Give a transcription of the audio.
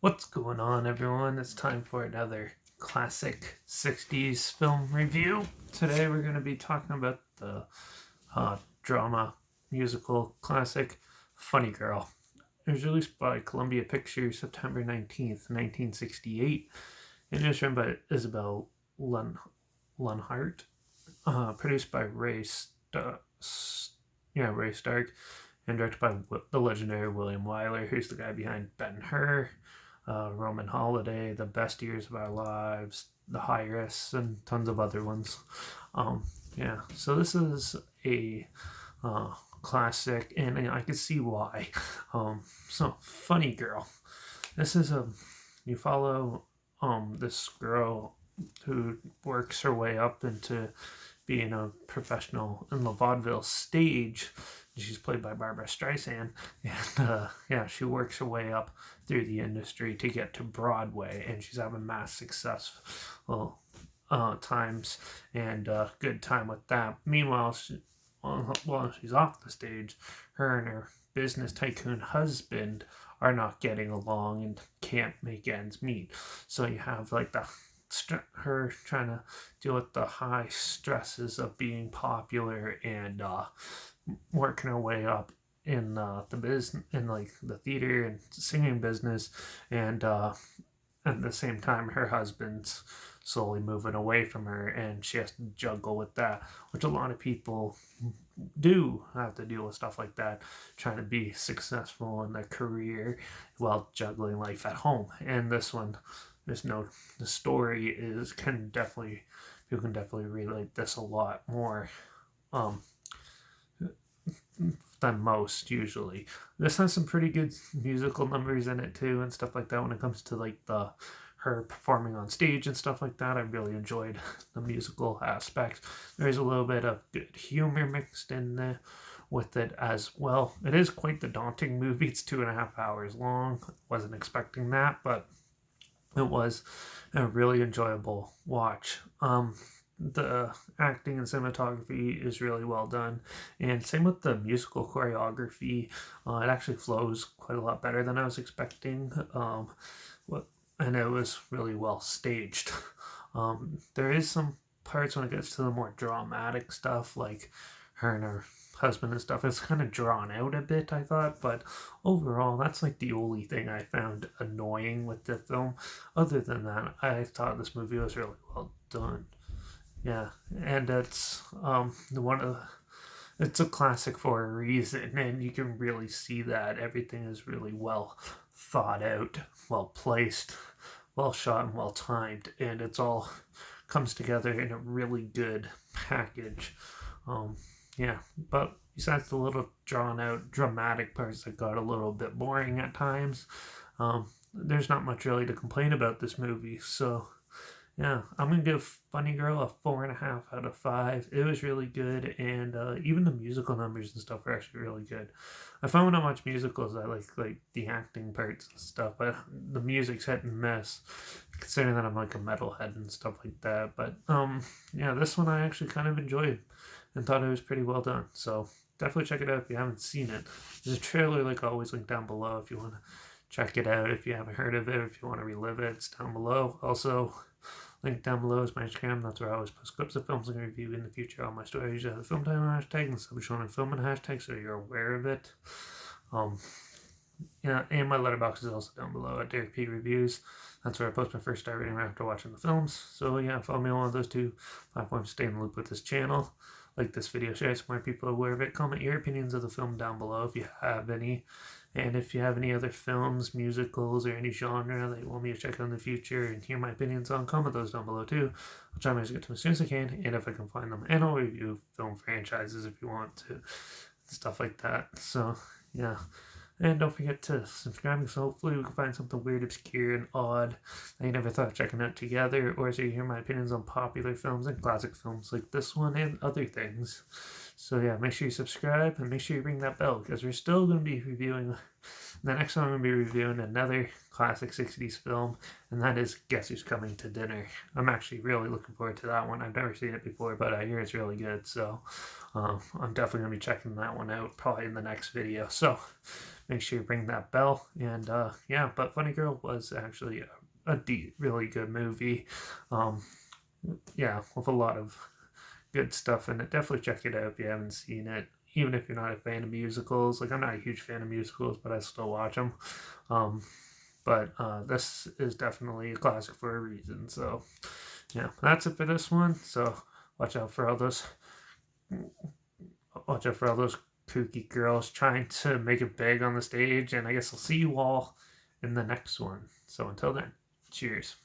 What's going on, everyone? It's time for another classic 60s film review. Today we're going to be talking about the drama musical classic Funny Girl. It was released by Columbia Pictures September 19th, 1968, and it was written by Isabel Lonhart, produced by Ray Stark, and directed by the legendary William Wyler, who's the guy behind Ben-Hur, Roman Holiday, The Best Years of Our Lives, The Heiress, and tons of other ones. So this is a classic, and I can see why. Funny Girl. This is you follow this girl who works her way up into being a professional in the vaudeville stage. She's played by Barbara Streisand, and she works her way up through the industry to get to Broadway, and she's having mass success times and good time with that. Meanwhile, while she's off the stage, her and her business tycoon husband are not getting along and can't make ends meet. So you have like her trying to deal with the high stresses of being popular and working her way up in the business, in like the theater and singing business, and at the same time her husband's slowly moving away from her, and she has to juggle with that, which a lot of people do have to deal with stuff like that, trying to be successful in their career while juggling life at home. And this one, the story is people can definitely relate this a lot more than most usually. This has some pretty good musical numbers in it too and stuff like that. When it comes to like her performing on stage and stuff like that, I really enjoyed the musical aspect. There's a little bit of good humor mixed in there with it as well. It is quite the daunting movie. It's 2.5 hours long. Wasn't expecting that, but it was a really enjoyable watch. The acting and cinematography is really well done, and same with the musical choreography. It actually flows quite a lot better than I was expecting. And it was really well staged. There is some parts when it gets to the more dramatic stuff, like her and her husband and stuff. It's kind of drawn out a bit, I thought, but overall, that's like the only thing I found annoying with the film. Other than that, I thought this movie was really well done. Yeah, and it's a classic for a reason, and you can really see that everything is really well thought out, well placed, well shot, and well timed, and it's all comes together in a really good package. Um, but besides the little drawn out dramatic parts that got a little bit boring at times, there's not much really to complain about this movie. So yeah, I'm gonna give Funny Girl a 4.5 out of 5. It was really good, and even the musical numbers and stuff are actually really good. I found when I watch musicals, I like the acting parts and stuff, but the music's hit and miss. Considering that I'm like a metalhead and stuff like that, but this one I actually kind of enjoyed and thought it was pretty well done. So definitely check it out if you haven't seen it. There's a trailer, like always, linked down below if you want to check it out. If you haven't heard of it, if you want to relive it, it's down below. Also, link down below is my Instagram. That's where I always post clips of films I'm going to review in the future. All my stories have the film title hashtag and stuff shown in film and hashtag, so you're aware of it. And my Letterbox is also down below at Derek P Reviews. That's where I post my first star rating right after watching the films. So yeah, follow me on one of those two platforms to stay in the loop with this channel. Like this video, share it so more people are aware of it. Comment your opinions of the film down below if you have any. And if you have any other films, musicals, or any genre that you want me to check out in the future and hear my opinions on, comment those down below too. I'll try my best to get to them as soon as I can, and if I can find them. And I'll review film franchises if you want to, stuff like that. So, yeah. And don't forget to subscribe, so hopefully we can find something weird, obscure, and odd that you never thought of checking out together, or so you hear my opinions on popular films and classic films like this one and other things. So yeah, make sure you subscribe and make sure you ring that bell, because we're still going to be reviewing, the next one I'm going to be reviewing another classic 60s film, and that is Guess Who's Coming to Dinner. I'm actually really looking forward to that one. I've never seen it before, but I hear it's really good, so I'm definitely going to be checking that one out probably in the next video. So make sure you ring that bell. And yeah, but Funny Girl was actually really good movie. Um, yeah, with a lot of good stuff in it. Definitely check it out if you haven't seen it. Even if you're not a fan of musicals, like I'm not a huge fan of musicals, but I still watch them. Um, but this is definitely a classic for a reason. So yeah, that's it for this one. So watch out for all those, watch out for all those kooky girls trying to make it big on the stage. And I guess I'll see you all in the next one. So until then, cheers.